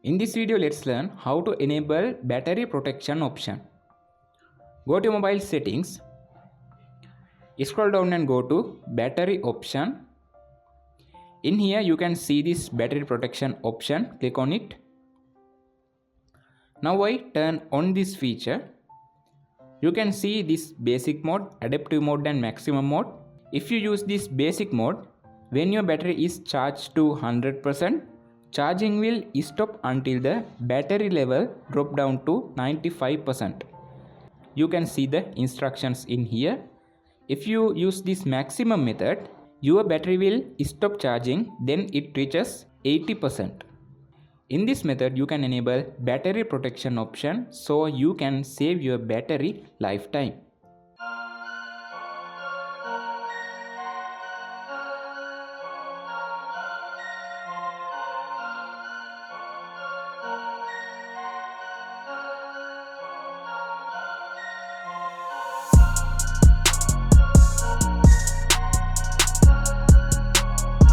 In this video, let's learn how to enable battery protection option. Go to mobile settings, scroll down and go to battery option. In here you can see this battery protection option, click on it. Now I turn on this feature. You can see this basic mode, adaptive mode and maximum mode. If you use this basic mode, when your battery is charged to 100%, charging will stop until the battery level drop down to 95%. You can see the instructions in here. If you use this maximum method, your battery will stop charging, then it reaches 80%. In this method, you can enable battery protection option so you can save your battery lifetime.